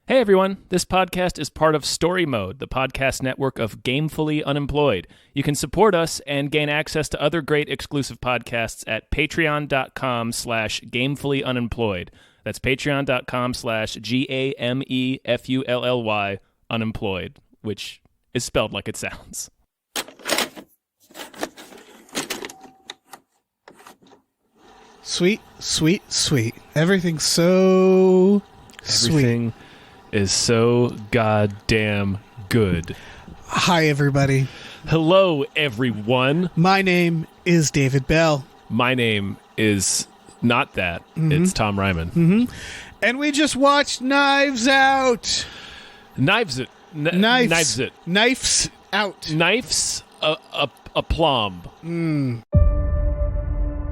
Hey everyone, this podcast is part of Story Mode, the podcast network of Gamefully Unemployed. You can support us and gain access to other great exclusive podcasts at patreon.com/gamefullyunemployed. That's patreon.com/GAMEFULLY unemployed, which is spelled like it sounds. Sweet, sweet, sweet. Everything's so sweet. Everything is so goddamn good. Hi, everybody. Hello, everyone. My name is David Bell. My name is not that. It's Tom Ryman. And we just watched Knives Out. Knives Out. Knives Out. Knives a plomb.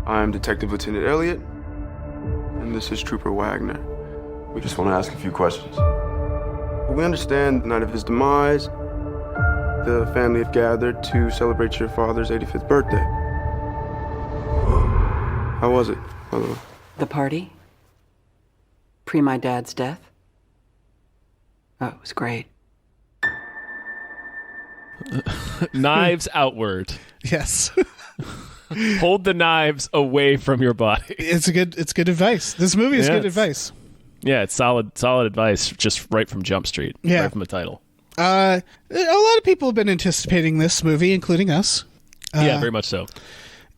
I'm Detective Lieutenant Elliot, and this is Trooper Wagner. We just want to ask a few questions. We understand the night of his demise, the family have gathered to celebrate your father's 85th birthday. How was it, by the way? The party? Pre my dad's death? Oh, it was great. Knives outward. Yes. Hold the knives away from your body. It's good advice. This movie is good it's- advice. Yeah, it's solid advice just right from Jump Street. Yeah. Right from the title. A lot of people have been anticipating this movie, including us. Yeah, very much so.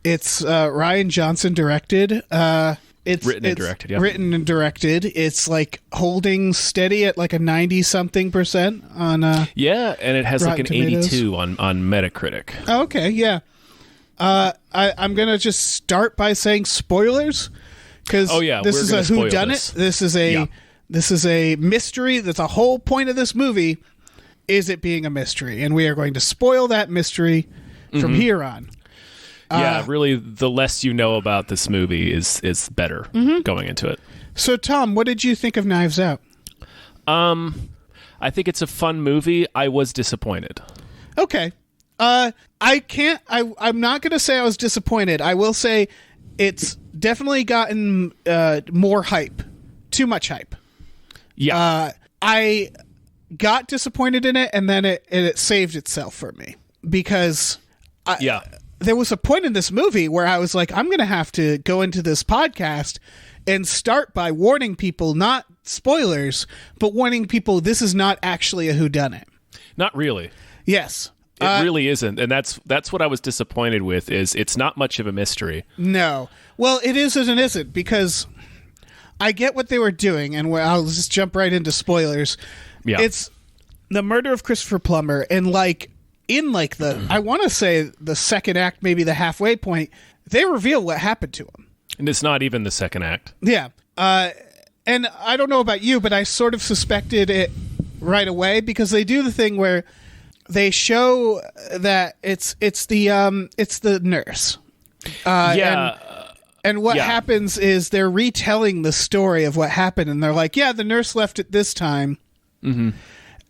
It's Rian Johnson directed. It's Written and directed, yeah. Written and directed. It's like holding steady at like a 90-something% on Yeah, and it has like Rotten an Tomatoes. 82 on Metacritic. Oh, okay, yeah. I'm gonna just start by saying spoilers because Oh, yeah, this we're is gonna a spoil whodunit. this. This is a mystery. That's the whole point of this movie. Is it being a mystery, and we are going to spoil that mystery from here on. Yeah, really, the less you know about this movie is better going into it. So, Tom, what did you think of Knives Out? I think it's a fun movie. I was disappointed. Okay. I'm not going to say I was disappointed. I will say it's definitely gotten more hype. Too much hype. Yeah. I got disappointed in it, and then it saved itself for me. Because there was a point in this movie where I was like, I'm going to have to go into this podcast and start by warning people, not spoilers, but warning people this is not actually a whodunit. Not really. Yes. It really isn't, and that's what I was disappointed with. Is it's not much of a mystery. No. Well, it is and it isn't, because I get what they were doing, and I'll just jump right into spoilers. Yeah, It's the murder of Christopher Plummer, and I want to say the second act, maybe the halfway point, they reveal what happened to him. and it's not even the second act. Yeah. And I don't know about you, but I sort of suspected it right away, because they do the thing where they show that it's the nurse. And what happens is they're retelling the story of what happened, and they're like, yeah, the nurse left at this time. Mm-hmm.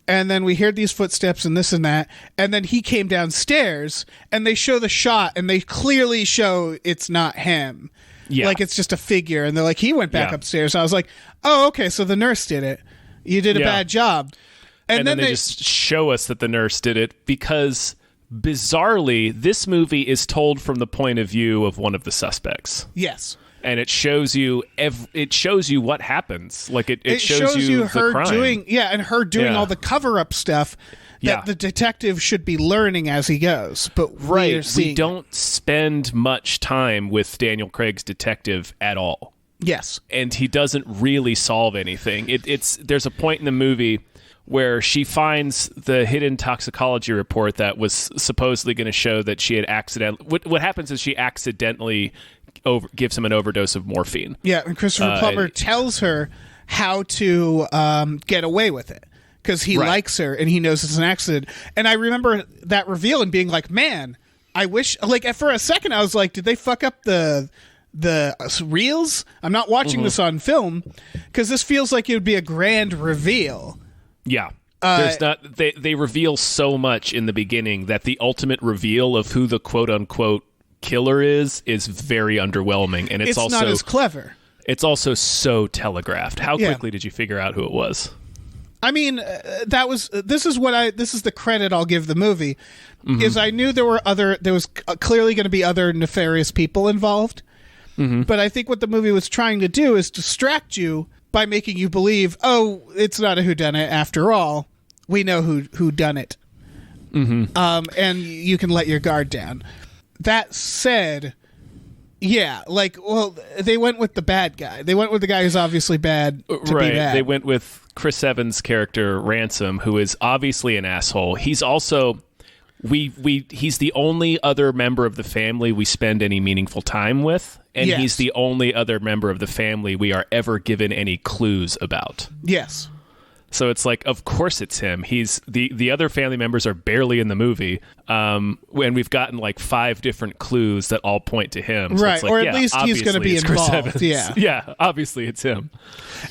And then we heard these footsteps and this and that, and then he came downstairs, and they show the shot, and they clearly show it's not him. Yeah. Like it's just a figure, and they're like, he went back upstairs. I was like, oh, okay, so the nurse did it. You did a bad job. And then they just show us that the nurse did it, because bizarrely, this movie is told from the point of view of one of the suspects. Yes. And it shows you what happens. Like it shows you her the crime. doing all the cover-up stuff that the detective should be learning as he goes. But we don't spend much time with Daniel Craig's detective at all. Yes. And he doesn't really solve anything. There's a point in the movie where she finds the hidden toxicology report that was supposedly going to show that she had what happens is she accidentally gives him an overdose of morphine. Yeah, and Christopher Plummer tells her how to get away with it, because he likes her and he knows it's an accident. And I remember that reveal and being like, man, I wish, like, for a second I was like, did they fuck up the reels? I'm not watching this on film, because this feels like it would be a grand reveal. Yeah. There's not. They reveal so much in the beginning that the ultimate reveal of who the quote unquote killer is very underwhelming, and it's also not as clever. It's also so telegraphed. How quickly did you figure out who it was? I mean, this is the credit I'll give the movie, is I knew there was clearly going to be other nefarious people involved. But I think what the movie was trying to do is distract you by making you believe, oh, it's not a whodunit after all. We know who done it. And you can let your guard down. That said, yeah, like, well, they went with the bad guy. They went with the guy who's obviously bad to be bad. They went with Chris Evans' character, Ransom, who is obviously an asshole. He's also... he's the only other member of the family we spend any meaningful time with, and Yes. he's the only other member of the family we are ever given any clues about. Yes. So it's like, of course it's him. He's the other family members are barely in the movie, when we've gotten like 5 different clues that all point to him. So Right, it's like, or at yeah, least he's gonna obviously be it's Chris involved, Evans. yeah. Yeah, obviously it's him.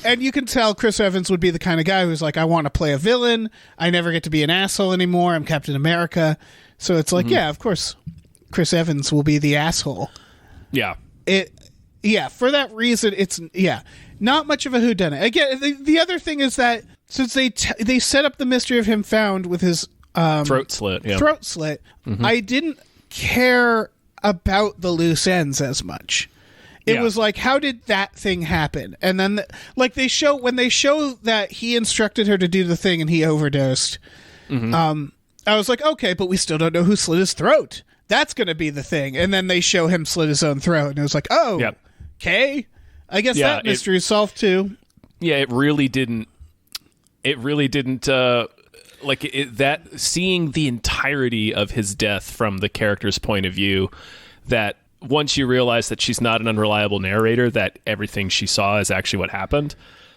And you can tell Chris Evans would be the kind of guy who's like, I want to play a villain. I never get to be an asshole anymore. I'm Captain America. So it's like, yeah, of course, Chris Evans will be the asshole. Yeah. For that reason, it's not much of a whodunit. Again, the other thing is that since they set up the mystery of him found with his Throat slit. Yeah. throat slit, I didn't care about the loose ends as much. It Yeah. was like, how did that thing happen? And then, when they show that he instructed her to do the thing and he overdosed, I was like, okay, but we still don't know who slit his throat. That's going to be the thing. And then they show him slit his own throat, and it was like, oh, Yep. okay. I guess Yeah, that mystery is solved too. Yeah, it really didn't. That seeing the entirety of his death from the character's point of view, that once you realize that she's not an unreliable narrator, that everything she saw is actually what happened.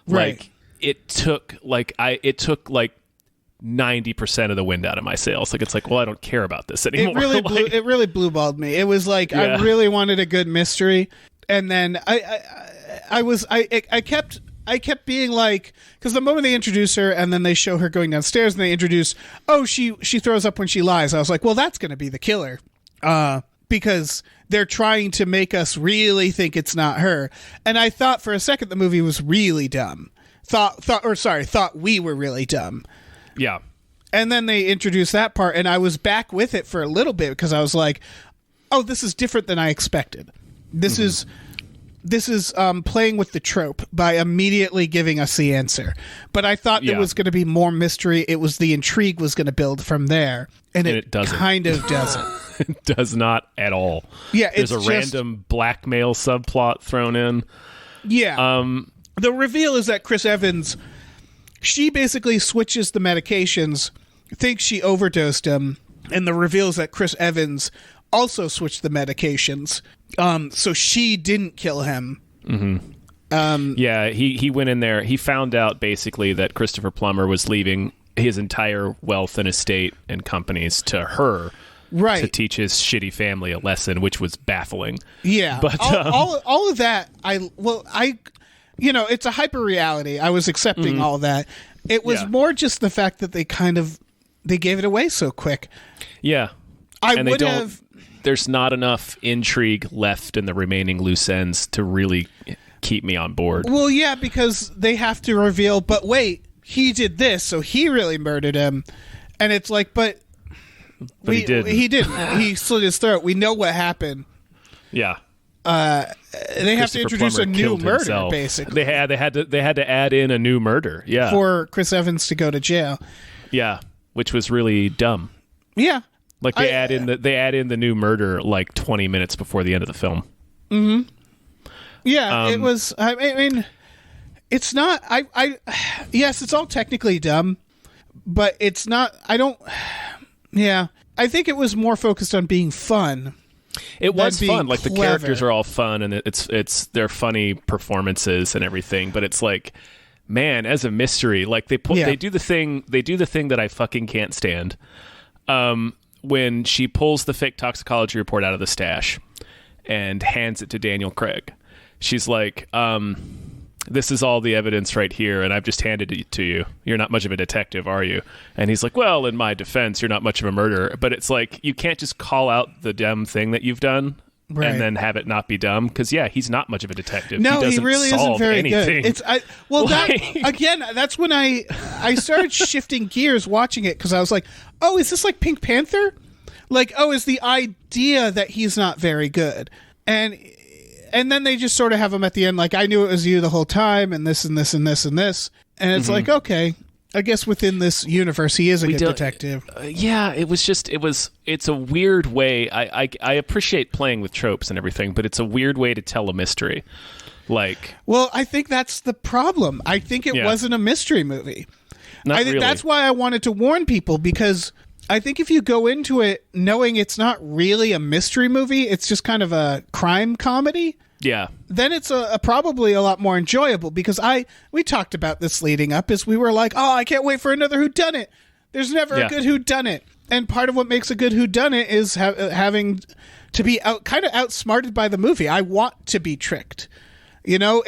Right. Like it took 90% of the wind out of my sails. Like, it's like, well, I don't care about this anymore. It really blue balled me. It was like, I Yeah. really wanted a good mystery. And then I kept being like, because the moment they introduce her and then they show her going downstairs and they introduce, oh, she throws up when she lies. I was like, well, that's going to be the killer. Because they're trying to make us really think it's not her. And I thought for a second the movie was really dumb. Thought we were really dumb. Yeah. And then they introduced that part, and I was back with it for a little bit because I was like, oh, this is different than I expected. This is playing with the trope by immediately giving us the answer. But I thought there was going to be more mystery. The intrigue was going to build from there. And it doesn't. Kind of doesn't. It does not at all. Yeah, There's it's a random blackmail subplot thrown in. Yeah. The reveal is that Chris Evans, she basically switches the medications, thinks she overdosed him, and the reveal is that Chris Evans also switched the medications, so she didn't kill him. Yeah, he went in there. He found out basically that Christopher Plummer was leaving his entire wealth and estate and companies to her, right, to teach his shitty family a lesson, which was baffling. Yeah, but all of that, it's a hyper reality. I was accepting all of that. It was more just the fact that they gave it away so quick. Yeah, there's not enough intrigue left in the remaining loose ends to really keep me on board. Well, yeah, because they have to reveal, but wait, he did this, so he really murdered him. And it's like, but he didn't. He didn't. He slit his throat. We know what happened. Yeah. They have to introduce a new murder, himself. basically. They had to add in a new murder. Yeah. For Chris Evans to go to jail. Yeah, which was really dumb. Yeah. Like they add in the new murder like 20 minutes before the end of the film. Mm-hmm. Yeah, it was. I mean, it's not. Yes, it's all technically dumb, but it's not. Yeah, I think it was more focused on being fun. It was fun. Like clever. the characters are all fun, and it's they're funny performances and everything. But it's like, man, as a mystery, like they do the thing that I fucking can't stand. When she pulls the fake toxicology report out of the stash and hands it to Daniel Craig, she's like, this is all the evidence right here, and I've just handed it to you. You're not much of a detective, are you? And he's like, well, in my defense, you're not much of a murderer. But it's like, you can't just call out the dumb thing that you've done Right. and then have it not be dumb. Because he's not much of a detective. No, he doesn't really isn't solve very anything. good. That's when I started shifting gears watching it, because I was like, oh, is this like Pink Panther? Like, oh, is the idea that he's not very good, and then they just sort of have him at the end like, I knew it was you the whole time, and this and this and this and this, and it's like, okay, I guess within this universe he is a good detective. It's a weird way. I appreciate playing with tropes and everything, but it's a weird way to tell a mystery. Like, well, I think that's the problem. I think it wasn't a mystery movie. I think that's why I wanted to warn people, because I think if you go into it knowing it's not really a mystery movie, it's just kind of a crime comedy. Yeah. Then it's probably a lot more enjoyable, because we talked about this leading up, is we were like, oh, I can't wait for another whodunit. There's never a good whodunit. And part of what makes a good whodunit is having to be kind of outsmarted by the movie. I want to be tricked, in a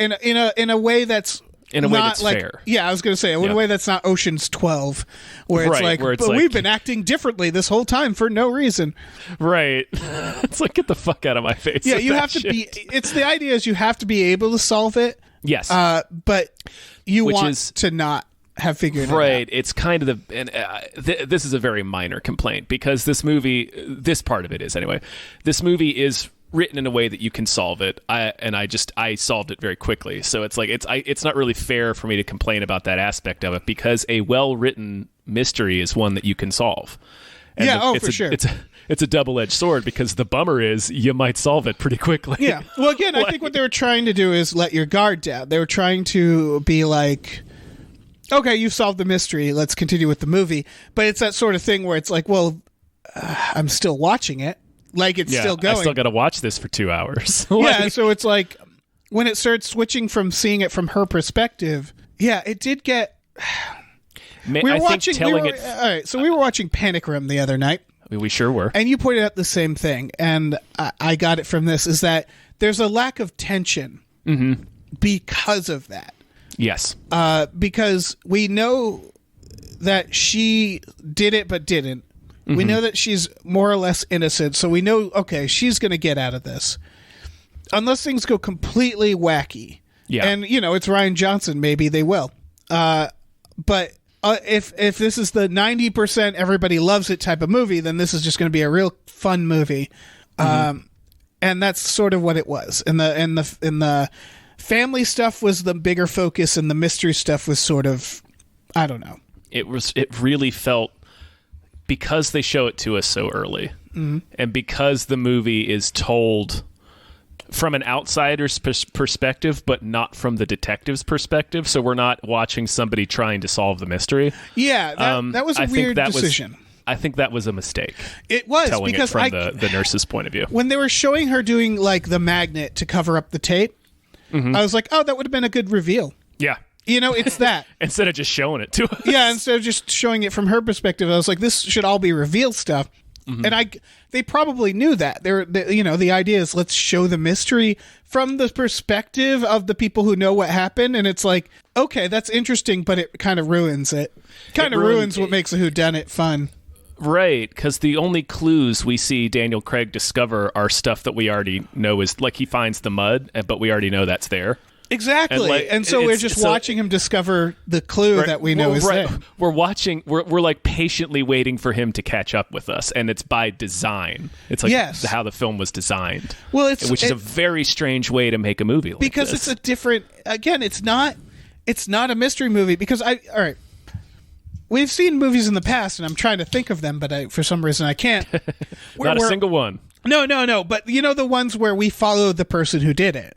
way that's fair. Yeah, I was going to say, in a way that's not Ocean's 12, where it's we've been acting differently this whole time for no reason. Right. It's like, get the fuck out of my face. Yeah, you have to be. It's the idea is you have to be able to solve it. Yes. But you want to not have figured it out. Right. It's kind of this is a very minor complaint, because this movie, this part of it is anyway, this movie is written in a way that you can solve it. I solved it very quickly. So it's like, it's not really fair for me to complain about that aspect of it, because a well-written mystery is one that you can solve. And for sure. It's a double-edged sword, because the bummer is you might solve it pretty quickly. Yeah. Well, again, I think what they were trying to do is let your guard down. They were trying to be like, okay, you've solved the mystery, let's continue with the movie. But it's that sort of thing where it's like, well, I'm still watching it. Like, it's still going. I still got to watch this for 2 hours. Yeah, so it's like, when it started switching from seeing it from her perspective, it did get... We were watching Panic Room the other night. We sure were. And you pointed out the same thing, and I got it from this, is that there's a lack of tension because of that. Yes. Because we know that she did it but didn't. We know that she's more or less innocent, so we know, okay, she's going to get out of this. Unless things go completely wacky. Yeah. And, it's Rian Johnson, maybe they will. But if this is the 90% everybody loves it type of movie, then this is just going to be a real fun movie. And that's sort of what it was. And the family stuff was the bigger focus, and the mystery stuff was sort of, I don't know. It really felt, because they show it to us so early, and because the movie is told from an outsider's perspective, but not from the detective's perspective, so we're not watching somebody trying to solve the mystery. Yeah, that was a weird decision. I think that was a mistake. It was, telling because it from the nurse's point of view. When they were showing her doing like the magnet to cover up the tape, I was like, oh, that would have been a good reveal. Yeah. It's that. Instead of just showing it to us. Yeah, instead of just showing it from her perspective, I was like, this should all be reveal stuff. And they probably knew that. The idea is, let's show the mystery from the perspective of the people who know what happened. And it's like, okay, that's interesting, but it kind of ruins it. Kind of ruins what makes a whodunit fun. Right, because the only clues we see Daniel Craig discover are stuff that we already know is, like, he finds the mud, but we already know that's there. Exactly. And so we're just watching him discover the clue that we know is there. We're watching, we're like patiently waiting for him to catch up with us, and it's by design. It's like how the film was designed. Well, which is a very strange way to make a movie like because this. It's a different, again, it's not a mystery movie, because all right. We've seen movies in the past, and I'm trying to think of them, but for some reason I can't. Not a single one. No. But the ones where we follow the person who did it.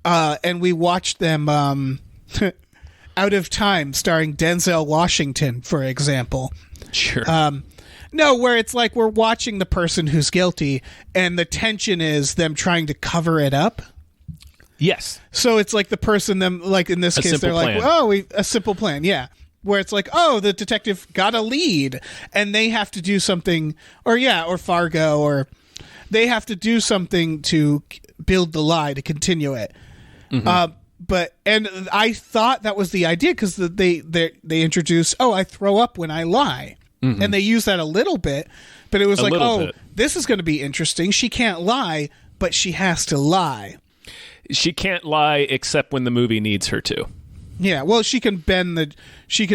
And we watched them Out of Time, starring Denzel Washington, for example. Sure. No, where it's like we're watching the person who's guilty, and the tension is them trying to cover it up. Yes. So it's like the person, like in this case, they're like, a simple plan, yeah. Where it's like, oh, the detective got a lead, and they have to do something, or Fargo, or they have to do something to build the lie, to continue it. But I thought that was the idea, because they introduce, I throw up when I lie, and they use that a little bit, but it was this is going to be interesting. She can't lie, but she has to lie. She can't lie except when the movie needs her to. Yeah, well, she can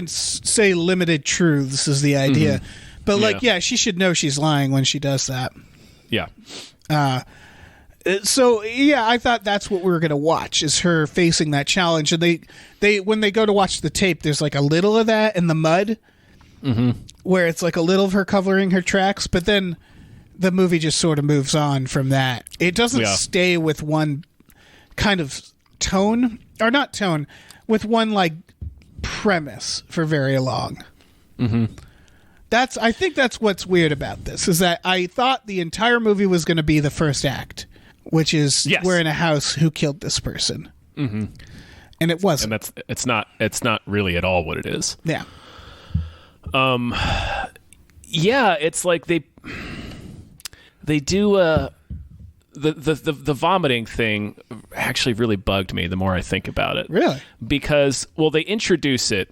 say limited truths is the idea. But like, yeah, she should know she's lying when she does that. Yeah. So yeah, I thought that's what we were going to watch, is her facing that challenge. And they when they go to watch the tape, there's like a little of that in the mud, where it's like a little of her covering her tracks, but then the movie just sort of moves on from that. It doesn't stay with one kind of tone, or not tone, with one like premise for very long. I think that's what's weird about this, is that I thought the entire movie was going to be the first act, which is we're in a house, who killed this person, and it wasn't. And it's not really at all what it is. Yeah. Yeah, it's like they do the vomiting thing actually really bugged me the more I think about it. Really? Because, well, they introduce it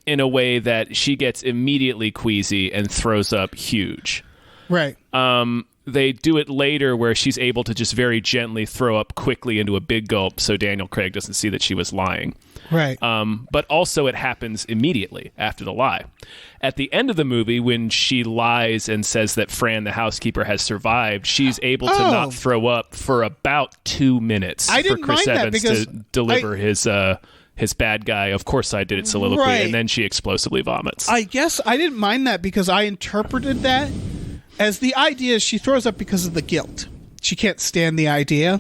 in a way that she gets immediately queasy and throws up huge. Right. They do it later where she's able to just very gently throw up quickly into a big gulp so Daniel Craig doesn't see that she was lying. Right. But also it happens immediately after the lie. At the end of the movie, when she lies and says that Fran, the housekeeper, has survived, she's able to not throw up for about 2 minutes for Chris Evans to deliver his bad guy, of course I did it soliloquy, and then she explosively vomits. I guess I didn't mind that because I interpreted that as the idea she throws up because of the guilt. She can't stand the idea.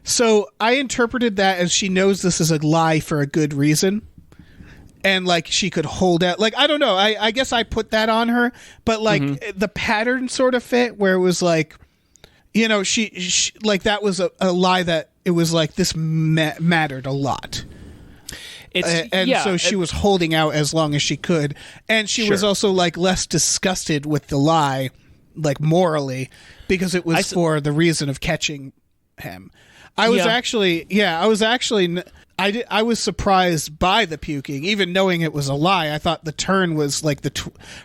So I interpreted that as she knows this is a lie for a good reason. And like she could hold out. Like, I don't know. I guess I put that on her. But like the pattern sort of fit, where it was like, you know, she like that was a lie that it was like this mattered a lot. So she was holding out as long as she could, and she was also like less disgusted with the lie, like morally, because it was for the reason of catching him. I was surprised by the puking, even knowing it was a lie. I thought the turn was like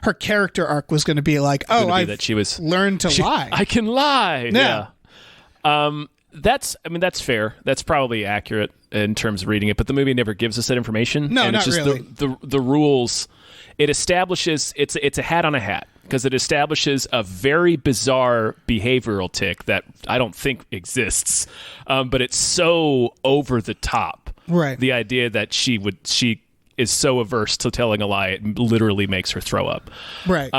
her character arc was going to be like, that she was learned to lie. I can lie. Yeah. That's fair. That's probably accurate in terms of reading it, but the movie never gives us that information. No, and not it's just really. The rules. It establishes it's a hat on a hat, because it establishes a very bizarre behavioral tick that I don't think exists, but it's so over the top. Right. The idea that she is so averse to telling a lie, it literally makes her throw up. Right.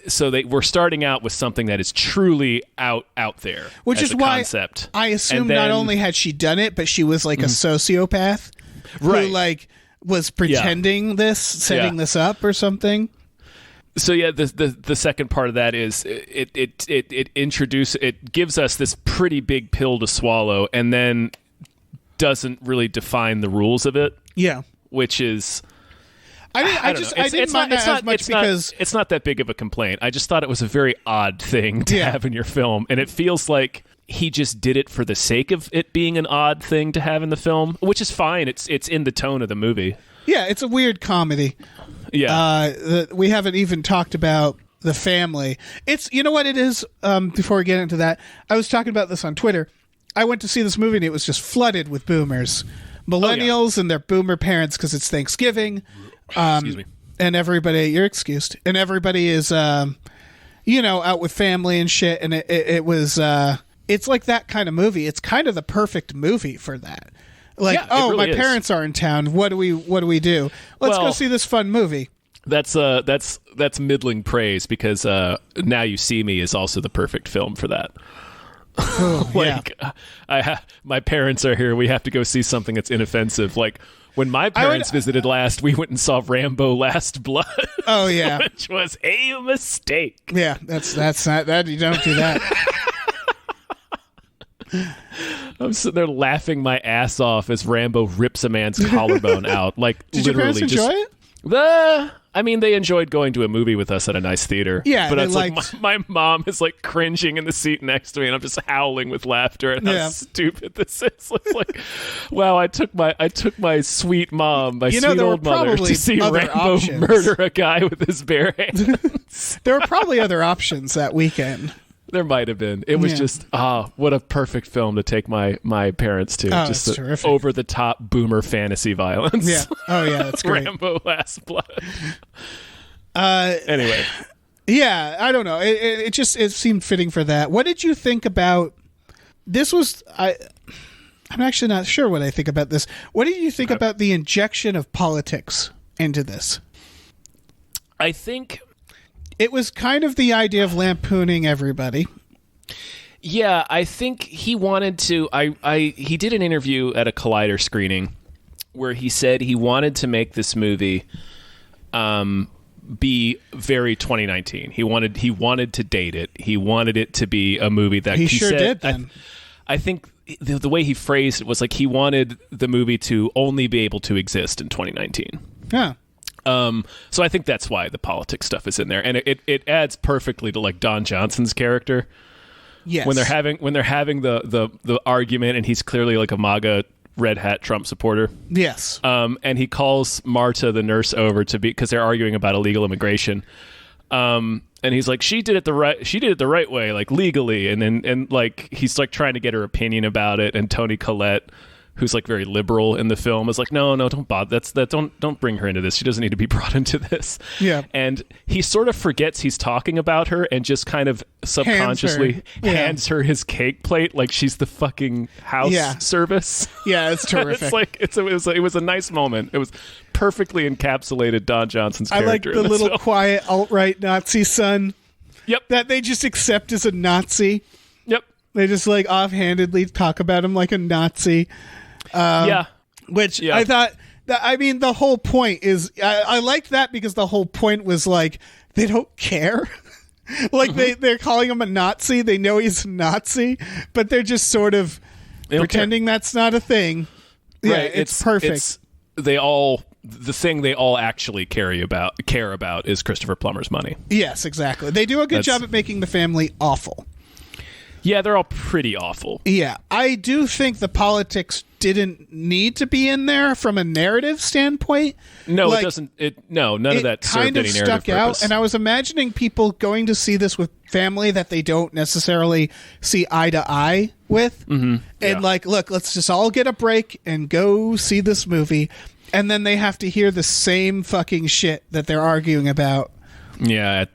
So we're starting out with something that is truly out there, which as is a why concept. I assume not only had she done it, but she was like a sociopath who like was pretending setting this up or something. So yeah, the second part of that is it gives us this pretty big pill to swallow, and then doesn't really define the rules of it. Yeah, which is. I didn't mind that as much because it's not that big of a complaint. I just thought it was a very odd thing to have in your film, and it feels like he just did it for the sake of it being an odd thing to have in the film, which is fine. It's in the tone of the movie. Yeah, it's a weird comedy. Yeah, we haven't even talked about the family. It's, you know what it is. Before we get into that, I was talking about this on Twitter. I went to see this movie and it was just flooded with boomers, millennials, and their boomer parents because it's Thanksgiving. Excuse me. And everybody, you're excused. And everybody is, out with family and shit. And it was, it's like that kind of movie. It's kind of the perfect movie for that. Like, really my parents are in town. What do we do? Let's go see this fun movie. That's middling praise, because Now You See Me is also the perfect film for that. My parents are here. We have to go see something that's inoffensive. Like, when my parents visited last, we went and saw Rambo: Last Blood. Oh yeah, which was a mistake. Yeah, that's not that. You don't do that. I'm sitting there laughing my ass off as Rambo rips a man's collarbone out. Like, did literally, your parents enjoy it? I mean, they enjoyed going to a movie with us at a nice theater. Yeah, but it's like my mom is like cringing in the seat next to me, and I'm just howling with laughter at how stupid this is. It's like, wow, I took my sweet mom, sweet old mother, to see Rambo murder a guy with his bare hands. There were probably other options that weekend. There might have been. It was just what a perfect film to take my parents to. Oh, just it's terrific. over the top boomer fantasy violence. Yeah. Oh yeah, that's great. Rambo Last Blood. Anyway. Yeah, I don't know. It just seemed fitting for that. What did you think about this? I'm actually not sure what I think about this. What did you think about the injection of politics into this? I think it was kind of the idea of lampooning everybody. Yeah, I think he wanted to. He did an interview at a Collider screening where he said he wanted to make this movie be very 2019. He wanted to date it. He wanted it to be a movie that he sure said, did. Then I think the way he phrased it was like he wanted the movie to only be able to exist in 2019. Yeah. So I think that's why the politics stuff is in there, and it adds perfectly to like Don Johnson's character. Yes. When they're having the argument, and he's clearly like a MAGA red hat Trump supporter. Yes. And he calls Marta, the nurse, over because they're arguing about illegal immigration. And he's like, she did it the right way, like legally. And like he's like trying to get her opinion about it. And Toni Collette, who's like very liberal in the film, is like, no, don't bother. Don't bring her into this. She doesn't need to be brought into this. Yeah. And he sort of forgets he's talking about her and just kind of subconsciously hands her his cake plate like she's the fucking house service. Yeah, it's terrific. It's like it was a nice moment. It was perfectly encapsulated Don Johnson's character. I like the little quiet alt-right Nazi son. Yep. That they just accept as a Nazi. Yep. They just like offhandedly talk about him like a Nazi. Which I thought that, I mean, the whole point is I liked that because the whole point was like they don't care. Like they're calling him a Nazi. They know he's a Nazi, but they're just sort of pretending that's not a thing. Yeah, right. it's perfect. The thing they all actually care about is Christopher Plummer's money. Yes, exactly. They do a good job at making the family awful. Yeah, they're all pretty awful. Yeah, I do think the politics didn't need to be in there from a narrative standpoint. No, like, it doesn't. None of that served any narrative stuck out, purpose. and I was imagining people going to see this with family that they don't necessarily see eye to eye with, and like, look, let's just all get a break and go see this movie, and then they have to hear the same fucking shit that they're arguing about. Yeah,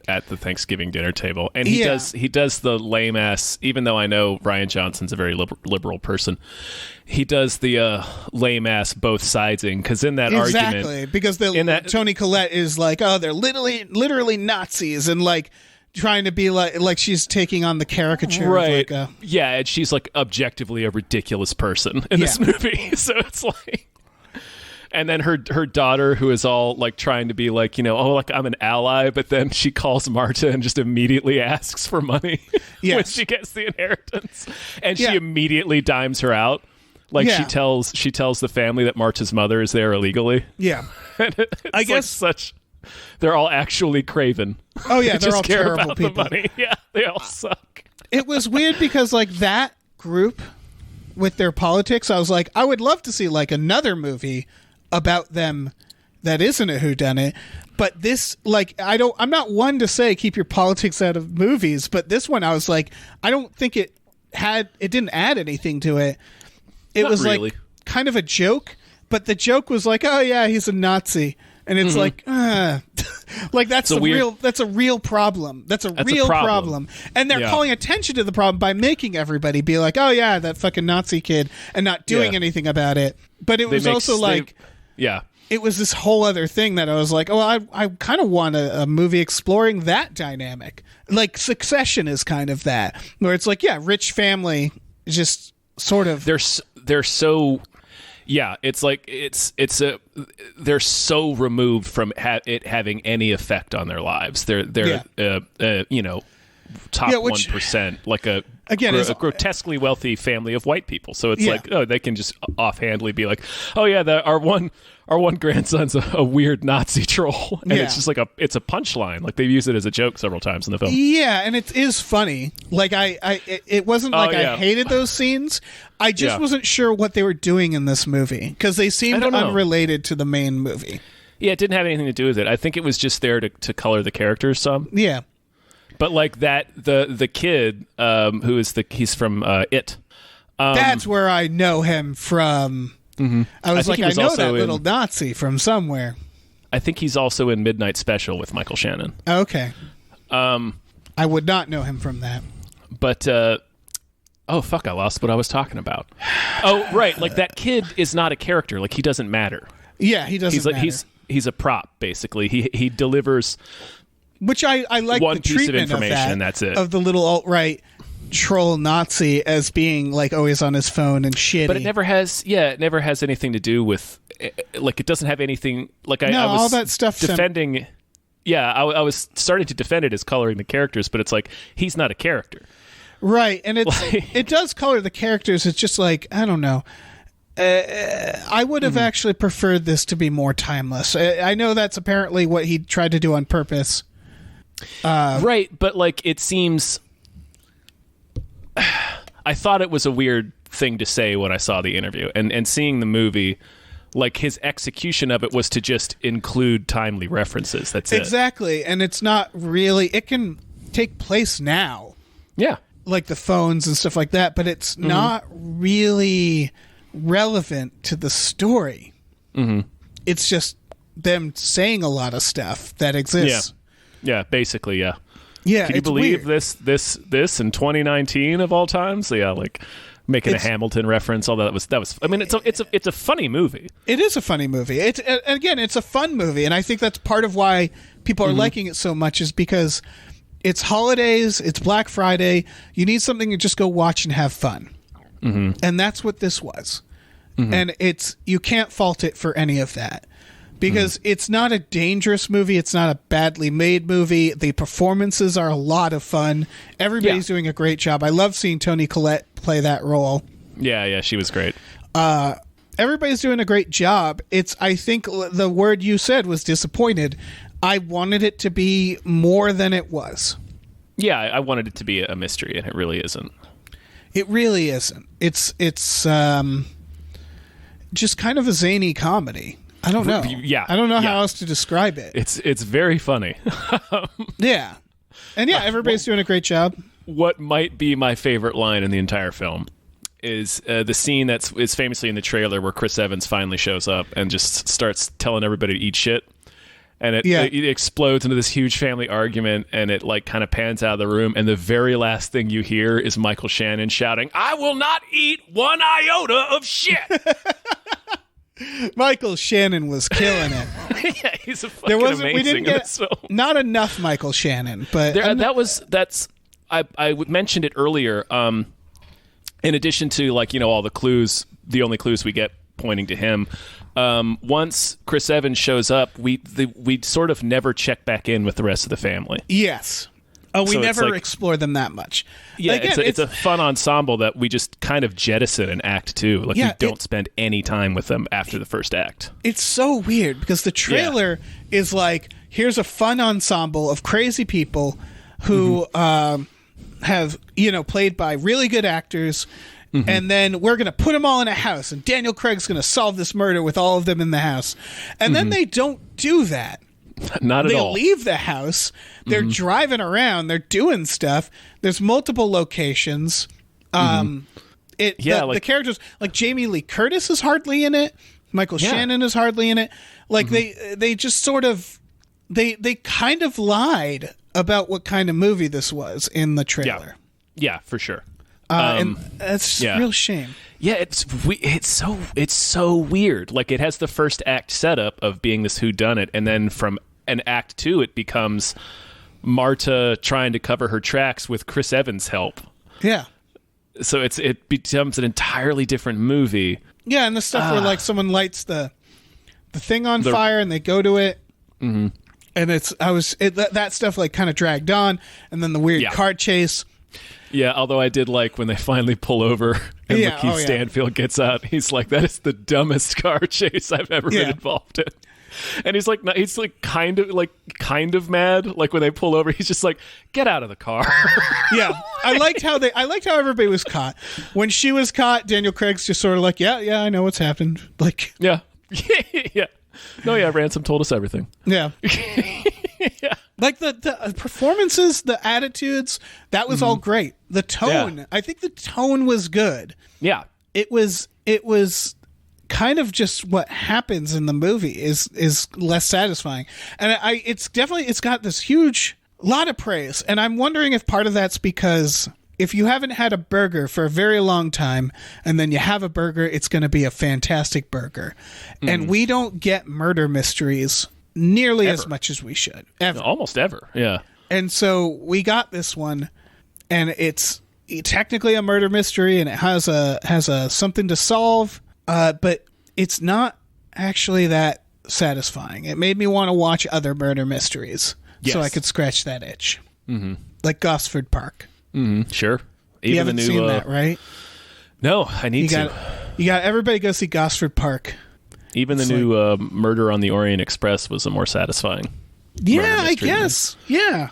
at the Thanksgiving dinner table, and he does the lame ass. Even though I know Rian Johnson's a very liberal person, he does the lame ass both sidesing because in that argument, because Toni Collette is like, oh, they're literally Nazis, and like trying to be like she's taking on the caricature, right? Of like and she's like objectively a ridiculous person in this movie, so it's like. And then her daughter, who is all like trying to be like, like I'm an ally, but then she calls Marta and just immediately asks for money when she gets the inheritance, and she immediately dimes her out. Like she tells the family that Marta's mother is there illegally. Yeah, I guess they're all actually craven. Oh yeah, they they're just all care terrible about people. The money. Yeah, they all suck. It was weird because like that group with their politics, I was like, I would love to see like another movie about them that isn't a whodunit, but this, like, I'm not one to say keep your politics out of movies, but this one I was like, I don't think it didn't add anything to it. It Not was really. like kind of a joke, but the joke was like, oh yeah, he's a Nazi, and it's like, like that's a real problem. That's a real problem. And they're calling attention to the problem by making everybody be like, oh yeah, that fucking Nazi kid, and not doing anything about it. But it was also like, it was this whole other thing that I was like, oh, I kind of want a movie exploring that dynamic. Like Succession is kind of that, where it's like, rich family just sort of. They're so. Yeah, it's like they're so removed from it having any effect on their lives. They're top 1%, like a grotesquely wealthy family of white people. So it's like, oh, they can just offhandedly be like, oh yeah, our one grandson's a weird Nazi troll, and it's just like it's a punchline. Like they've used it as a joke several times in the film. Yeah, and it is funny. Like it wasn't like I hated those scenes. I just wasn't sure what they were doing in this movie because they seemed unrelated to the main movie. Yeah, it didn't have anything to do with it. I think it was just there to color the characters some. Yeah. But like that, the kid he's from It. That's where I know him from. I was like, I know that little Nazi from somewhere. I think he's also in Midnight Special with Michael Shannon. Okay. I would not know him from that. But oh fuck, I lost what I was talking about. Oh right, like that kid is not a character. Like he doesn't matter. Yeah, he doesn't matter. He's a prop basically. He delivers. Which I like one the piece of treatment information, of that, and that's it. Of the little alt-right troll Nazi as being like always on his phone and shitty. But it never has anything to do with like it doesn't have anything like I was all that stuff defending. Yeah, I was starting to defend it as coloring the characters, but it's like he's not a character. Right, and it does color the characters. It's just like, I don't know. I would have actually preferred this to be more timeless. I know that's apparently what he tried to do on purpose. Right, but like it seems... I thought it was a weird thing to say when I saw the interview. And seeing the movie, like his execution of it was to just include timely references. That's it. Exactly, and it's not really... It can take place now. Yeah. Like the phones and stuff like that, but it's not really relevant to the story. It's just them saying a lot of stuff that exists. Yeah, basically, yeah. Yeah, Can you it's believe weird. this in 2019 of all time? So yeah, like making a Hamilton reference, all that was. I mean, it's a funny movie. It is a funny movie. It's a fun movie, and I think that's part of why people are liking it so much is because it's holidays, it's Black Friday. You need something to just go watch and have fun, and that's what this was. And you can't fault it for any of that. Because it's not a dangerous movie. It's not a badly made movie. The performances are a lot of fun. Everybody's doing a great job. I love seeing Toni Collette play that role. Yeah, she was great. Everybody's doing a great job. I think the word you said was disappointed. I wanted it to be more than it was. Yeah, I wanted it to be a mystery, and it really isn't. It really isn't. It's just kind of a zany comedy. I don't know. Yeah, I don't know how else to describe it. It's very funny. Yeah. And everybody's doing a great job. What might be my favorite line in the entire film is the scene is famously in the trailer where Chris Evans finally shows up and just starts telling everybody to eat shit. And it explodes into this huge family argument, and it like kind of pans out of the room, and the very last thing you hear is Michael Shannon shouting, "I will not eat one iota of shit." Michael Shannon was killing it. Yeah, he's a fucking amazing we didn't get in this film. Not enough Michael Shannon, but I mentioned it earlier. In addition to like all the clues, the only clues we get pointing to him. Once Chris Evans shows up, we sort of never check back in with the rest of the family. Yes. Oh, we never explore them that much. Yeah, again, it's a fun ensemble that we just kind of jettison in Act 2. Like, we don't spend any time with them after the first act. It's so weird because the trailer is like, here's a fun ensemble of crazy people who have, played by really good actors, and then we're going to put them all in a house, and Daniel Craig's going to solve this murder with all of them in the house. And then they don't do that. Not at all. They leave the house. They're driving around. They're doing stuff. There's multiple locations. The characters, like Jamie Lee Curtis is hardly in it. Michael Shannon is hardly in it. Like they just sort of they kind of lied about what kind of movie this was in the trailer. Yeah, for sure. And that's a real shame. Yeah, it's so weird. Like, it has the first act setup of being this whodunit, and then from an act 2, it becomes Marta trying to cover her tracks with Chris Evans' help. Yeah. So it becomes an entirely different movie. Yeah, and the stuff where like someone lights the thing on fire and they go to it. And that stuff like kind of dragged on, and then the weird car chase. Yeah, although I did like when they finally pull over and Lakeith Stanfield gets out. He's like, "That is the dumbest car chase I've ever been involved in." And he's like kind of mad. Like when they pull over, he's just like, "Get out of the car." Yeah, I liked how everybody was caught. When she was caught, Daniel Craig's just sort of like, "Yeah, I know what's happened." Like, yeah. No, Ransom told us everything. Yeah. Yeah. Like the performances, the attitudes, that was all great. The tone, I think the tone was good. Yeah. It was kind of just what happens in the movie is less satisfying. And it's got this huge lot of praise. And I'm wondering if part of that's because if you haven't had a burger for a very long time and then you have a burger, it's going to be a fantastic burger. And we don't get murder mysteries nearly as much as we should. Ever. Almost ever. Yeah. And so we got this one, and it's technically a murder mystery, and it has a something to solve, but it's not actually that satisfying. It made me want to watch other murder mysteries so I could scratch that itch. Mm-hmm. Like Gosford Park. Mm-hmm. Sure. Even you haven't seen that, right? No, I need to. You got everybody go see Gosford Park. Even the new Murder on the Orient Express was a more satisfying. Yeah, I guess. Yeah.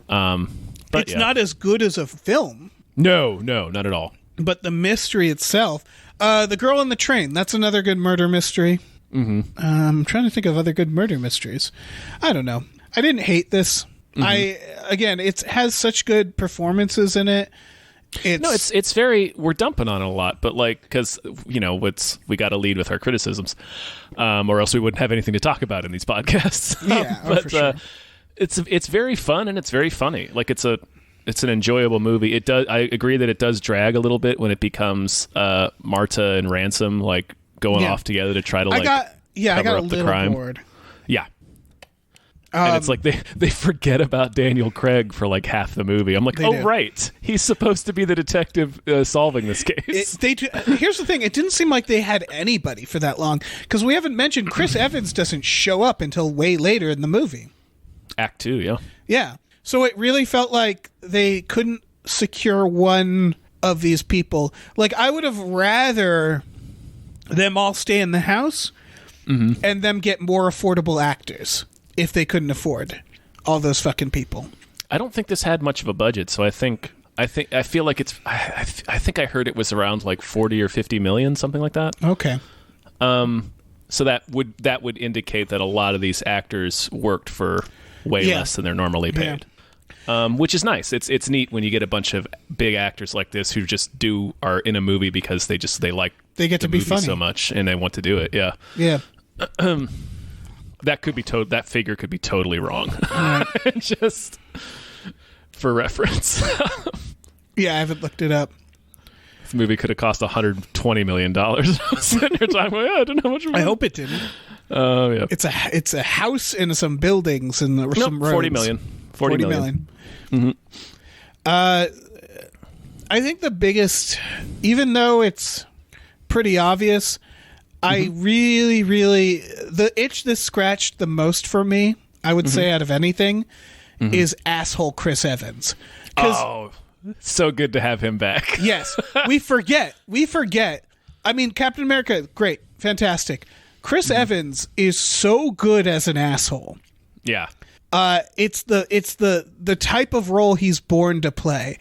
But it's not as good as a film. No, not at all. But the mystery itself, The Girl on the Train, that's another good murder mystery. Mm-hmm. I'm trying to think of other good murder mysteries. I don't know. I didn't hate this. Mm-hmm. It has such good performances in it. It's very, we're dumping on it a lot, but because we got to lead with our criticisms, or else we wouldn't have anything to talk about in these podcasts. Yeah, but for sure. It's very fun and it's very funny. It's an enjoyable movie. It does. I agree that it does drag a little bit when it becomes Marta and Ransom going off together to try to I got a up the little crime. bored. Yeah. And it's they forget about Daniel Craig for half the movie. I'm like, do. Right. He's supposed to be the detective solving this case. Here's the thing. It didn't seem like they had anybody for that long. Because we haven't mentioned Chris Evans doesn't show up until way later in the movie. Act 2, yeah. Yeah. So it really felt like they couldn't secure one of these people. I would have rather them all stay in the house and them get more affordable actors. If they couldn't afford all those fucking people. I don't think this had much of a budget, so I feel like it's. I think I heard it was around 40 or 50 million, something like that. Okay. So that would indicate that a lot of these actors worked for way less than they're normally paid. Yeah. Which is nice. It's neat when you get a bunch of big actors like this who just are in a movie because they like they get to be funny so much and they want to do it. Yeah. Yeah. That could be that figure could be totally wrong. Just for reference. Yeah, I haven't looked it up. This movie could have cost $120 million. I was sitting here talking about, I don't know how much. I hope it didn't. Yeah. It's a house and some buildings and some roads. 40 million. 40 million. Mm-hmm. I think the biggest, even though it's pretty obvious, I really, really, the itch that scratched the most for me, I would say out of anything, is asshole Chris Evans. Oh, so good to have him back. Yes. We forget. I mean, Captain America, great, fantastic. Chris Evans is so good as an asshole. Yeah. It's the type of role he's born to play.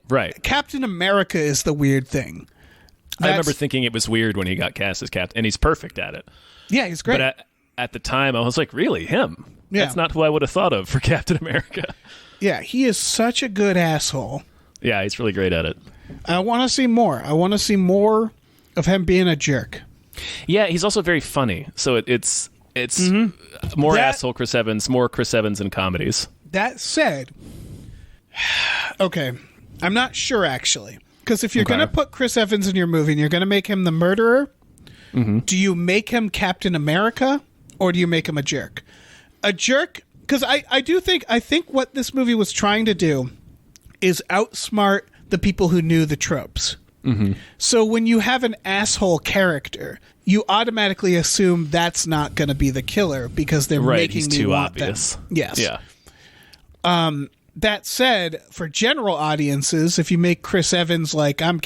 Right. Captain America is the weird thing. I remember thinking it was weird when he got cast as Captain, and he's perfect at it. Yeah, he's great. But at the time, I was like, really, him? Yeah. That's not who I would have thought of for Captain America. Yeah, he is such a good asshole. Yeah, he's really great at it. I want to see more. I want to see more of him being a jerk. Yeah, he's also very funny. So it's more asshole Chris Evans, more Chris Evans in comedies. That said, okay, I'm not sure actually. Because if you're going to put Chris Evans in your movie and you're going to make him the murderer, do you make him Captain America or do you make him a jerk? A jerk, because I think what this movie was trying to do is outsmart the people who knew the tropes. Mm-hmm. So when you have an asshole character, you automatically assume that's not going to be the killer because they're making me want obvious. Them. Yes. Yeah. That said, for general audiences, if you make Chris Evans I'm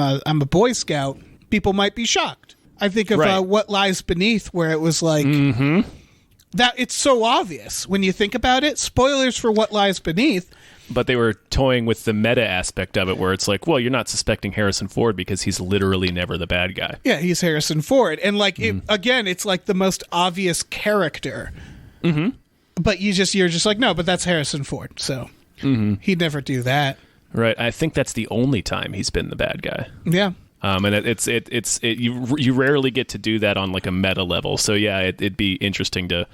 a Boy Scout, people might be shocked. I think of What Lies Beneath, where it was that it's so obvious when you think about it. Spoilers for What Lies Beneath. But they were toying with the meta aspect of it, where it's well, you're not suspecting Harrison Ford because he's literally never the bad guy. Yeah, he's Harrison Ford, and it's the most obvious character. Mm-hmm. but you're just like, no, but that's Harrison Ford, so he'd never do that. Right. I think that's the only time he's been the bad guy. Yeah. And you rarely get to do that on like a meta level. So yeah, it'd be interesting to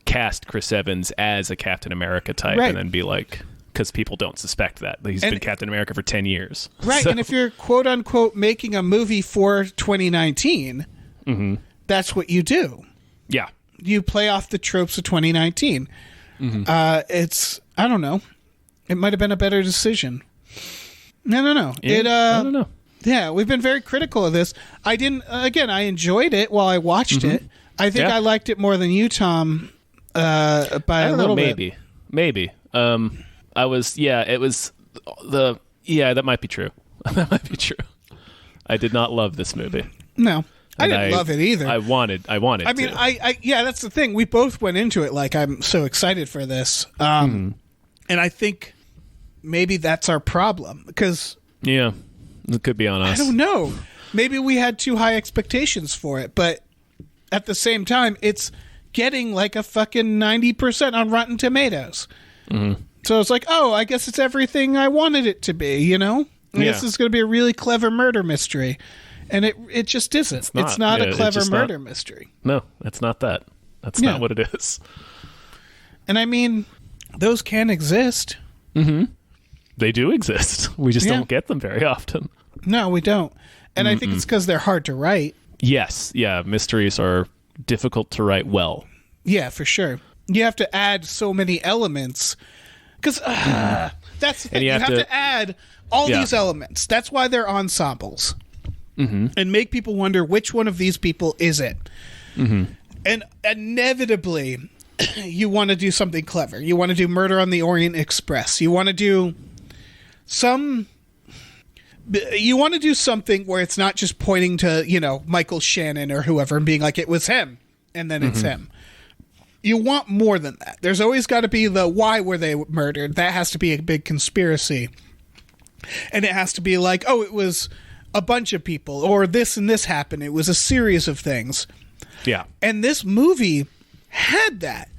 cast Chris Evans as a Captain America type, Right. and then be like, because people don't suspect that he's been Captain America for 10 years. Right. So, And if you're quote unquote making a movie for 2019, that's what you do. yeah. You play off the tropes of 2019. It's, I don't know. It might have been a better decision. I don't know. Yeah, I don't know. Yeah, we've been very critical of this. I enjoyed it while I watched it. I think Yeah. I liked it more than you, Tom, by I a don't little know, bit. maybe. That might be true. That might be true. I did not love this movie. No, I And didn't love it either. I wanted I mean, to. yeah, that's the thing. We both went into it like, I'm so excited for this. And I think maybe that's our problem because Yeah. It could be on us. I don't know. Maybe we had too high expectations for it, but at the same time, it's getting like a fucking 90% on Rotten Tomatoes. So it's like, oh, I guess it's everything I wanted it to be, you know? I guess Yeah. it's going to be a really clever murder mystery. And it just isn't. It's not Yeah, a it's clever just murder mystery. No, it's not that. That's Yeah. not what it is. And I mean, those can exist. They do exist. We just Yeah. don't get them very often. No, we don't. And I think it's because they're hard to write. Yes. Yeah. Mysteries are difficult to write well. Yeah, for sure. You have to add so many elements because that's the thing. you have to to add all Yeah. these elements. That's why they're ensembles, and make people wonder which one of these people is it. And inevitably, you want to do something clever. You want to do Murder on the Orient Express. You want to do something where it's not just pointing to, Michael Shannon or whoever and being like, it was him, and then it's him. You want more than that. There's always got to be the why were they murdered. That has to be a big conspiracy. And it has to be like, oh, it was a bunch of people, or this and this happened. It was a series of things. Yeah. And this movie had that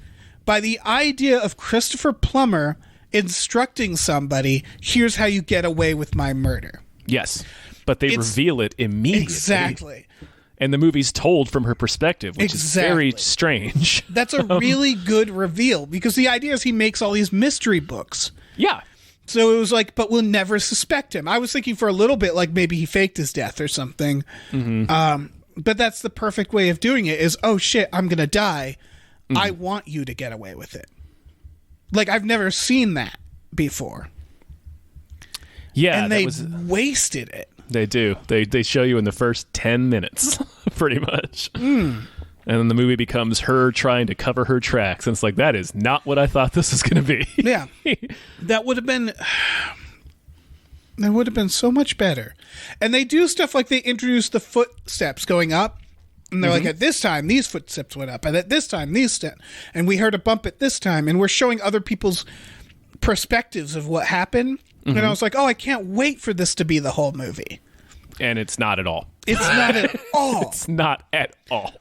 by the idea of Christopher Plummer instructing somebody, here's how you get away with my murder. Yes. But they reveal it immediately. Exactly. And the movie's told from her perspective, which is very Exactly. strange. That's a really good reveal because the idea is he makes all these mystery books. Yeah. So it was like, but we'll never suspect him. I was thinking for a little bit like maybe he faked his death or something. But that's the perfect way of doing it is, oh shit, I'm going to die. I want you to get away with it. Like I've never seen that before. Yeah. And they wasted it. They do. They show you in the first 10 minutes, pretty much. And then the movie becomes her trying to cover her tracks. And it's like, that is not what I thought this was going to be. Yeah. That would have been so much better. And they do stuff like they introduce the footsteps going up. And they're like, at this time, these footsteps went up. And at this time, these steps. And we heard a bump at this time. And we're showing other people's perspectives of what happened. And I was like, oh, I can't wait for this to be the whole movie. And it's not at all. It's not at all. It's not at all.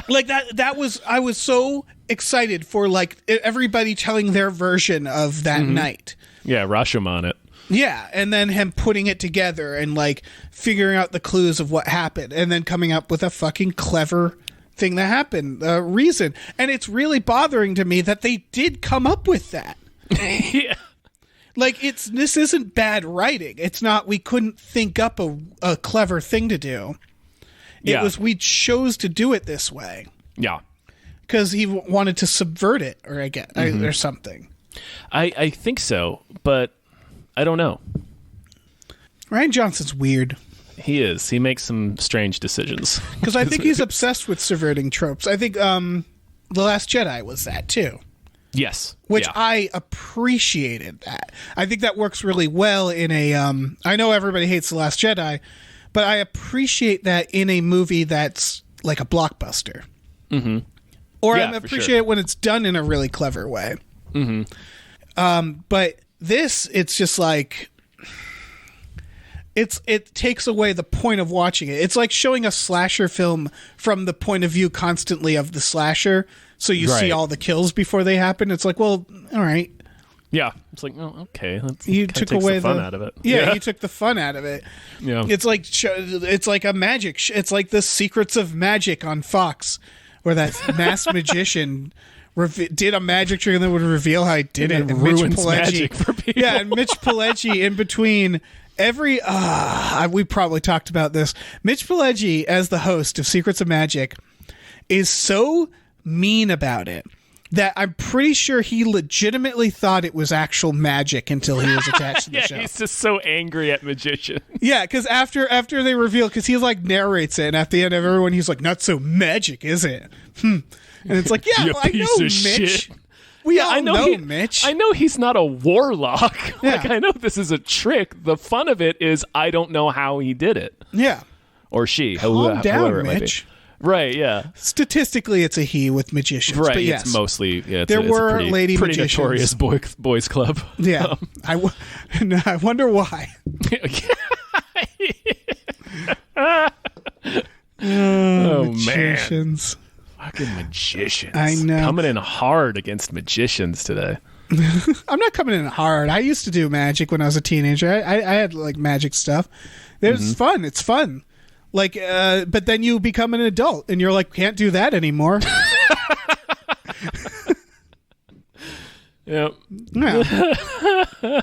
Like I was so excited for like everybody telling their version of that night. Yeah, Rashomon it. Yeah, and then him putting it together and like figuring out the clues of what happened and then coming up with a fucking clever thing that happened, reason. And it's really bothering to me that they did come up with that. Yeah. Like this isn't bad writing. It's not we couldn't think up a clever thing to do. It Yeah. was we chose to do it this way Yeah. because he wanted to subvert it or something. I think so, but I don't know. Ryan Johnson's weird He is. He makes some strange decisions. because I think he's obsessed with subverting tropes. I think The Last Jedi was that too. Yes. Which yeah. I appreciated that. I think that works really well in a I know everybody hates The Last Jedi, but I appreciate that in a movie that's like a blockbuster. Mm-hmm. Or Yeah, I for appreciate sure. it when it's done in a really clever way. Mm-hmm. But this, it's just like it takes away the point of watching it. It's like showing a slasher film from the point of view constantly of the slasher, so you see Right. all the kills before they happen. It's like, well, all right. Yeah, it's like, oh, okay. You Kinda took takes away the fun out of it. Yeah, you took the fun out of it. Yeah. It's like a magic. It's like the Secrets of Magic on Fox, where that masked magician did a magic trick and then would reveal how he did And it. then ruins magic for people. Yeah, and Mitch Pileggi in between every. We probably talked about this. Mitch Pileggi as the host of Secrets of Magic is so mean about it that I'm pretty sure he legitimately thought it was actual magic until he was attached to the Yeah, show. he's just so angry at magicians. Yeah, because after they reveal, because he like narrates it, and at the end of everyone, he's like, "Not so magic, is it?" And it's like, "Yeah, You well, I piece know, of Mitch. shit. We all know, he- Mitch." I know he's not a warlock. Like, Yeah. I know this is a trick. The fun of it is I don't know how he did it. Yeah, Or she. calm down, whoever it might be. Mitch. Right, yeah. Statistically, it's a he with magicians, Right, but yes, it's mostly... Yeah, There it's a were pretty, lady pretty magicians. notorious boys club. yeah. I wonder why. Oh, man. Magicians. Fucking magicians. I know. Coming in hard against magicians today. I'm not coming in hard. I used to do magic when I was a teenager. I had like magic stuff. It was fun. It's fun. Like, but then you become an adult and you're like, can't do that anymore. Yep. Yeah.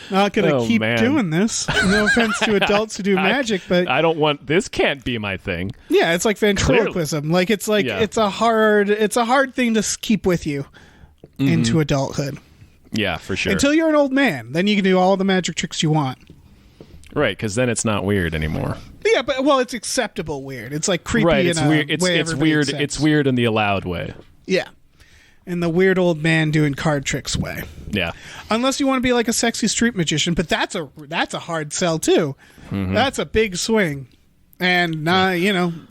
Not gonna Oh, keep man. doing this. No offense to adults who do magic, but I don't want... This can't be my thing. yeah, it's like ventriloquism. Like it's Yeah. it's a hard thing to keep with you into adulthood. Yeah, for sure. Until you're an old man, then you can do all the magic tricks you want. Right, because then it's not weird anymore. Yeah, but well, it's acceptable weird. It's like creepy Right, in it's a weird. It's way it's everybody weird. accepts. It's weird in the allowed way. Yeah. In the weird old man doing card tricks way. Yeah. Unless you want to be like a sexy street magician, but that's a hard sell too. That's a big swing. And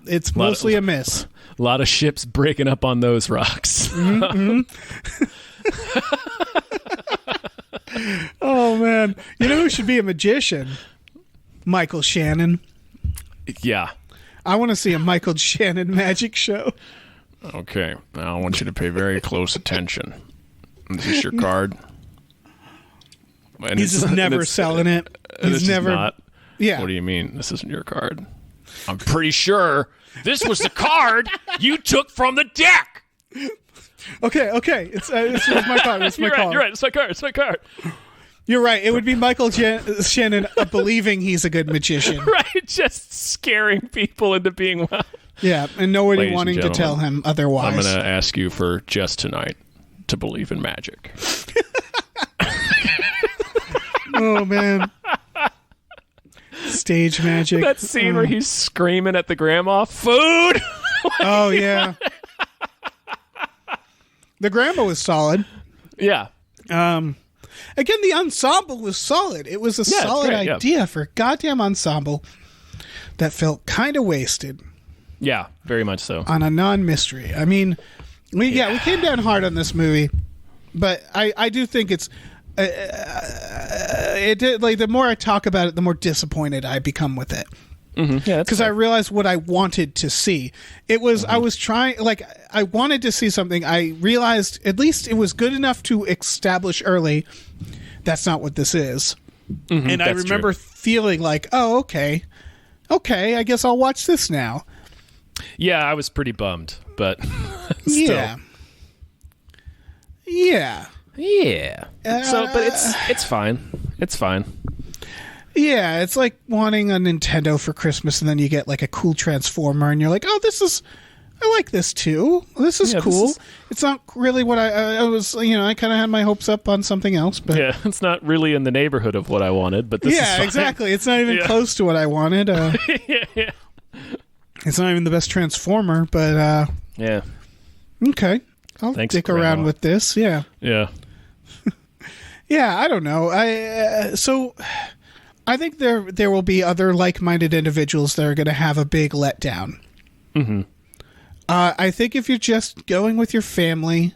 it's mostly a miss. A lot of ships breaking up on those rocks. Oh man. You know who should be a magician? Michael Shannon. Yeah. I want to see a Michael Shannon magic show. Okay. Now I want you to pay very close attention. Is this your card? And He's just never selling it. He's never. Not. Yeah. What do you mean? This isn't your card. I'm pretty sure this was the card you took from the deck. Okay. It's my card. It's my card. You're right. It's my card. It's my card. You're right. It would be Michael Shannon believing he's a good magician. Right. Just scaring people into being well. Yeah, and nobody Ladies and wanting to gentlemen, tell him otherwise. I'm going to ask you for just tonight to believe in magic. Oh man. Stage magic. That scene where he's screaming at the grandma, food! Oh yeah. The grandma was solid. Yeah. Again, the ensemble was solid. It was a Yeah, it's solid great, yeah. idea for a goddamn ensemble that felt kind of wasted Yeah, very much so. on a non-mystery. I mean, we came down hard on this movie, but I do think it's it did, like the more I talk about it, the more disappointed I become with it. Yeah, Because I realized what I wanted to see. It was I was trying, like I wanted to see something. I realized at least it was good enough to establish early that's not what this is. And I that's remember feeling like, oh, okay, I guess I'll watch this now. Yeah, I was pretty bummed, but still. Yeah. So, but it's fine. It's fine. Yeah, it's like wanting a Nintendo for Christmas and then you get like a cool Transformer and you're like, oh, I like this too. This is Yeah, cool. this is- It's not really what I was, I kind of had my hopes up on something else, but Yeah, it's not really in the neighborhood of what I wanted, but this is yeah, fine. exactly. It's not even Yeah. close to what I wanted. yeah. It's not even the best Transformer, but Yeah. okay. I'll Thanks, stick around Grandma. with this. Yeah. Yeah. Yeah, I don't know. So I think there will be other like-minded individuals that are going to have a big letdown. Mm-hmm. I think if you're just going with your family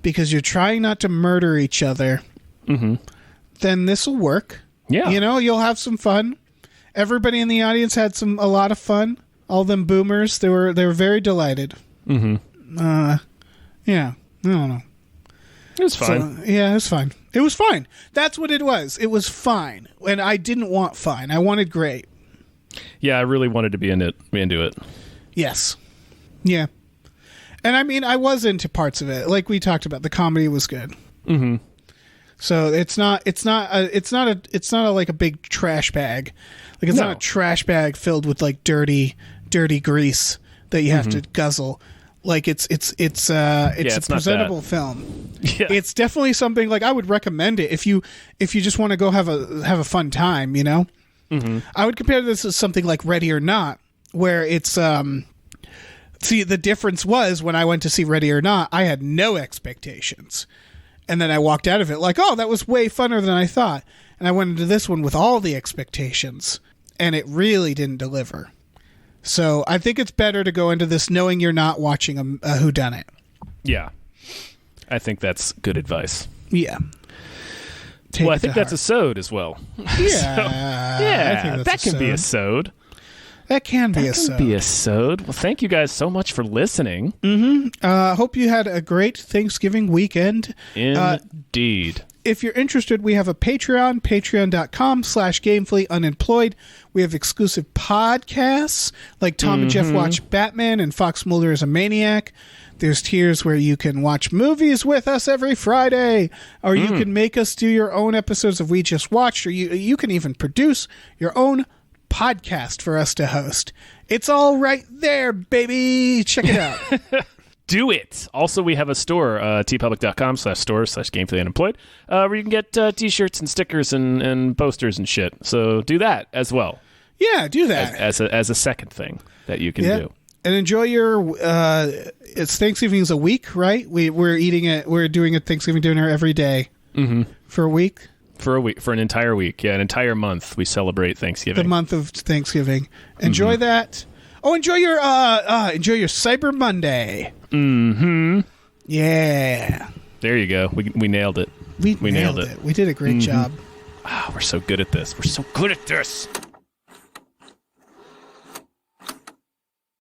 because you're trying not to murder each other, then this will work. Yeah. You know, you'll have some fun. Everybody in the audience had a lot of fun. All them boomers, they were very delighted. Mm-hmm. Yeah. I don't know. It was fine. So, yeah, it was fine. It was fine. That's what it was. It was fine. And I didn't want fine. I wanted great. Yeah, I really wanted to be into it. Yes. Yeah. And I mean, I was into parts of it. Like we talked about, the comedy was good. Mm-hmm. So it's not like a big trash bag. Like it's not a trash bag filled with like dirty grease that you have to guzzle. Like it's a presentable film. Yeah. It's definitely something like I would recommend it if you just want to go have a fun time, you know? Mm-hmm. I would compare this to something like Ready or Not, where it's see, the difference was when I went to see Ready or Not, I had no expectations. And then I walked out of it like, oh, that was way funner than I thought. And I went into this one with all the expectations, and it really didn't deliver. So I think it's better to go into this knowing you're not watching a whodunit. Yeah. I think that's good advice. Yeah. I think that's a sode as well. Yeah. That can be a sode. That can be a sode. Be a sode. Well, thank you guys so much for listening. Mm-hmm. Hope you had a great Thanksgiving weekend. Indeed. If you're interested, we have a Patreon, patreon.com/GamefullyUnemployed. We have exclusive podcasts like Tom and Jeff Watch Batman and Fox Mulder is a Maniac. There's tiers where you can watch movies with us every Friday, or you can make us do your own episodes of We Just Watched, or you can even produce your own podcast for us to host. It's all right there, baby. Check it out. Do it. Also, we have a store, tpublic.com/store/gamefullyunemployed, where you can get t-shirts and stickers and posters and shit. So do that as well. Yeah, do that. As a second thing that you can do. And enjoy your it's Thanksgiving's a week, right? We're eating it. We're doing a Thanksgiving dinner every day for a week. For an entire week. Yeah, an entire month we celebrate Thanksgiving. The month of Thanksgiving. Enjoy that. Oh, enjoy your Cyber Monday. Mm-hmm. Yeah. There you go. We nailed it. We nailed it. We did a great job. We're so good at this. We're so good at this.